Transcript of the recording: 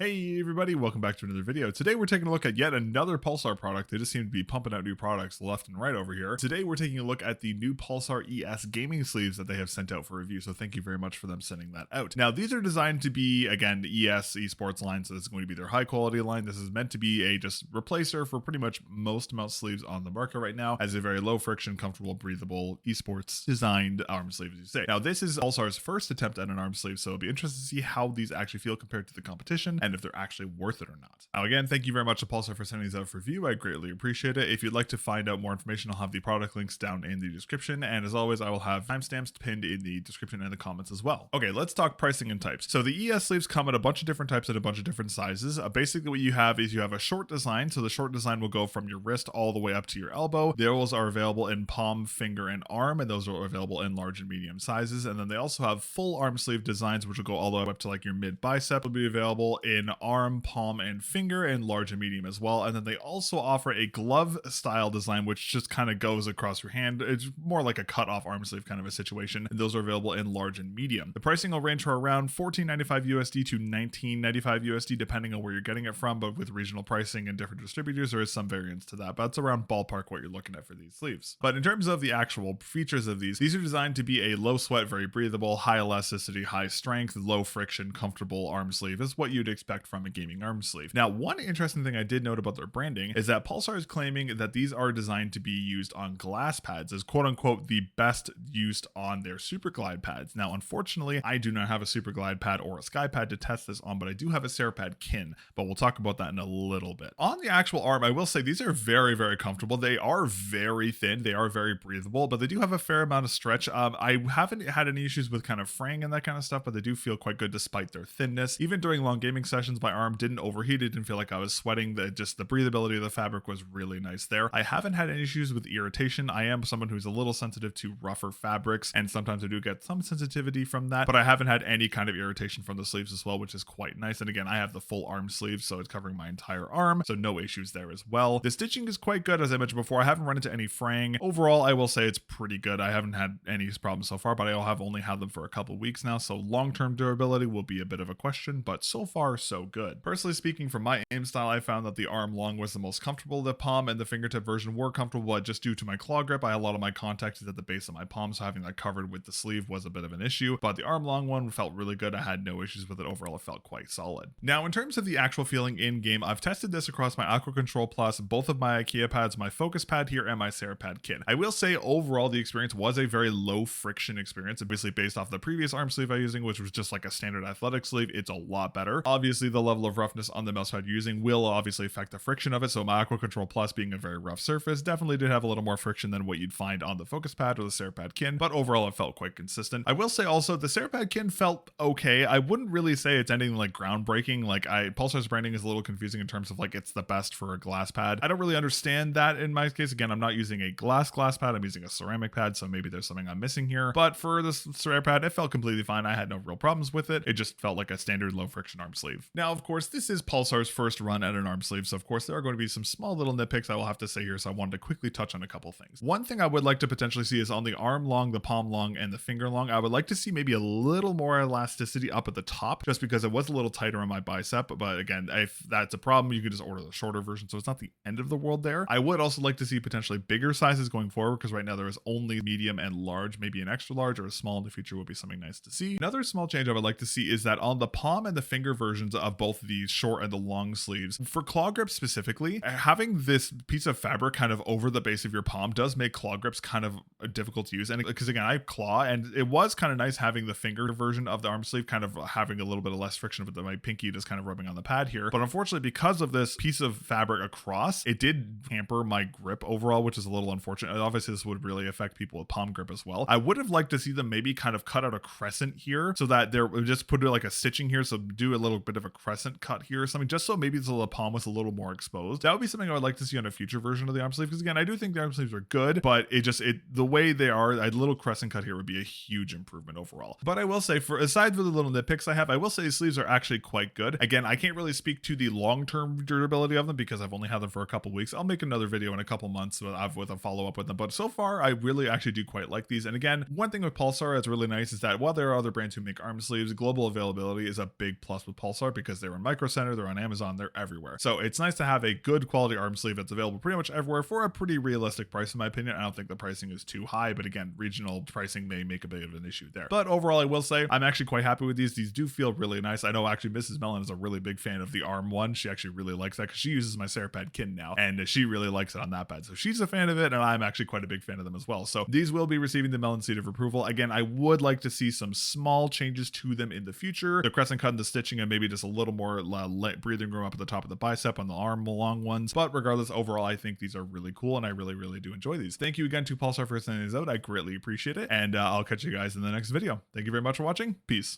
Hey everybody, welcome back to another video. Today we're taking a look at yet another Pulsar product. They just seem to be pumping out new products left and right over here. Today we're taking a look at the new Pulsar ES gaming sleeves that they have sent out for review, so thank you very much for them sending that out. Now these are designed to be, again, the ES esports line, so this is going to be their high quality line. This is meant to be a just replacer for pretty much most mouse sleeves on the market right now, as a very low friction, comfortable, breathable esports designed arm sleeve, as you say. Now this is Pulsar's first attempt at an arm sleeve, so it'll be interesting to see how these actually feel compared to the competition and if they're actually worth it or not. Now again, thank you very much to Pulsar for sending these out for review. I greatly appreciate it. If you'd like to find out more information, I'll have the product links down in the description, and as always I will have timestamps pinned in the description and the comments as well. Okay, let's talk pricing and types. So the ES sleeves come in a bunch of different types at a bunch of different sizes. Basically what you have is you have a short design, so the short design will go from your wrist all the way up to your elbow. Those are available in palm, finger, and arm, and those are available in large and medium sizes. And then they also have full arm sleeve designs, which will go all the way up to like your mid bicep. Will be available in arm, palm, and finger, and large and medium as well. And then they also offer a glove style design, which just kind of goes across your hand. It's more like a cut off arm sleeve kind of a situation, and those are available in large and medium. The pricing will range from around $14.95 USD to $19.95 USD depending on where you're getting it from, but with regional pricing and different distributors there is some variance to that, but that's around ballpark what you're looking at for these sleeves. But in terms of the actual features of these are designed to be a low sweat, very breathable, high elasticity, high strength, low friction, comfortable arm sleeve is what you'd expect from a gaming arm sleeve. Now, one interesting thing I did note about their branding is that Pulsar is claiming that these are designed to be used on glass pads as quote unquote the best used on their Super Glide pads. Now, unfortunately, I do not have a Super Glide pad or a Sky pad to test this on, but I do have a Serapad Kin, but we'll talk about that in a little bit. On the actual arm, I will say these are very, very comfortable. They are very thin, they are very breathable, but they do have a fair amount of stretch. I haven't had any issues with kind of fraying and that kind of stuff, but they do feel quite good despite their thinness. Even during long gaming sessions, my arm didn't overheat. It didn't feel like I was sweating. Just the breathability of the fabric was really nice there. I haven't had any issues with irritation. I am someone who's a little sensitive to rougher fabrics, and sometimes I do get some sensitivity from that, but I haven't had any kind of irritation from the sleeves as well, which is quite nice. And again, I have the full arm sleeve, so it's covering my entire arm, so no issues there as well. The stitching is quite good, as I mentioned before. I haven't run into any fraying. Overall, I will say it's pretty good. I haven't had any problems so far, but I have only had them for a couple weeks now, so long-term durability will be a bit of a question, but so far so good. Personally speaking, from my aim style, I found that the arm long was the most comfortable. The palm and the fingertip version were comfortable, but just due to my claw grip, I had a lot of my contact is at the base of my palm, so having that covered with the sleeve was a bit of an issue, but the arm long one felt really good. I had no issues with it. Overall, it felt quite solid. Now, in terms of the actual feeling in game, I've tested this across my Aqua Control Plus, both of my IKEA pads, my Focus pad here, and my Serapad Kin. I will say overall the experience was a very low friction experience, obviously based off the previous arm sleeve I was using, which was just like a standard athletic sleeve. It's a lot better. Obviously, the level of roughness on the mouse pad you're using will obviously affect the friction of it, so my Aqua Control Plus being a very rough surface definitely did have a little more friction than what you'd find on the Focus pad or the Serapad Kin, but overall it felt quite consistent. I will say also the Serapad Kin felt okay. I wouldn't really say it's anything like groundbreaking. Like Pulsar's branding is a little confusing in terms of like it's the best for a glass pad. I don't really understand that in my case. Again, I'm not using a glass pad, I'm using a ceramic pad, so maybe there's something I'm missing here, but for the Serapad it felt completely fine. I had no real problems with it. It just felt like a standard low friction arm sleeve. Now, of course, this is Pulsar's first run at an arm sleeve, so of course there are going to be some small little nitpicks I will have to say here, so I wanted to quickly touch on a couple things. One thing I would like to potentially see is on the arm long, the palm long, and the finger long, I would like to see maybe a little more elasticity up at the top, just because it was a little tighter on my bicep, but again, if that's a problem, you could just order the shorter version, so it's not the end of the world there. I would also like to see potentially bigger sizes going forward, because right now there is only medium and large. Maybe an extra large or a small in the future would be something nice to see. Another small change I would like to see is that on the palm and the finger versions of both these short and the long sleeves, for claw grips specifically, having this piece of fabric kind of over the base of your palm does make claw grips kind of difficult to use. And because again, I claw, and it was kind of nice having the finger version of the arm sleeve kind of having a little bit of less friction with my pinky just kind of rubbing on the pad here. But unfortunately, because of this piece of fabric across, it did hamper my grip overall, which is a little unfortunate. Obviously, this would really affect people with palm grip as well. I would have liked to see them maybe kind of cut out a crescent here so that they're just put like a stitching here, so do a little bit of a crescent cut here or something, just so maybe the palm was a little more exposed. That would be something I would like to see on a future version of the arm sleeve, because again, I do think the arm sleeves are good, but the way they are, a little crescent cut here would be a huge improvement overall. But I will say, aside from the little nitpicks I have, I will say these sleeves are actually quite good. Again, I can't really speak to the long-term durability of them because I've only had them for a couple weeks. I'll make another video in a couple months with a follow-up with them, but so far I really actually do quite like these. And again, one thing with Pulsar that's really nice is that while there are other brands who make arm sleeves, global availability is a big plus with Pulsar. Pulsar because they're in Micro Center, they're on Amazon, they're everywhere. So it's nice to have a good quality arm sleeve that's available pretty much everywhere for a pretty realistic price, in my opinion. I don't think the pricing is too high, but again, regional pricing may make a bit of an issue there. But overall, I will say I'm actually quite happy with these. These do feel really nice. I know actually Mrs. mel0n is a really big fan of the arm one. She actually really likes that because she uses my Serapad Kin now, and she really likes it on that pad. So she's a fan of it, and I'm actually quite a big fan of them as well. So these will be receiving the mel0n seal of approval. Again, I would like to see some small changes to them in the future. The crescent cut and the stitching, and maybe just a little more breathing room up at the top of the bicep on the arm long ones. But regardless, overall, I think these are really cool, and I really do enjoy these. Thank you again to Pulsar for sending these out. I greatly appreciate it, and I'll catch you guys in the next video. Thank you very much for watching. Peace.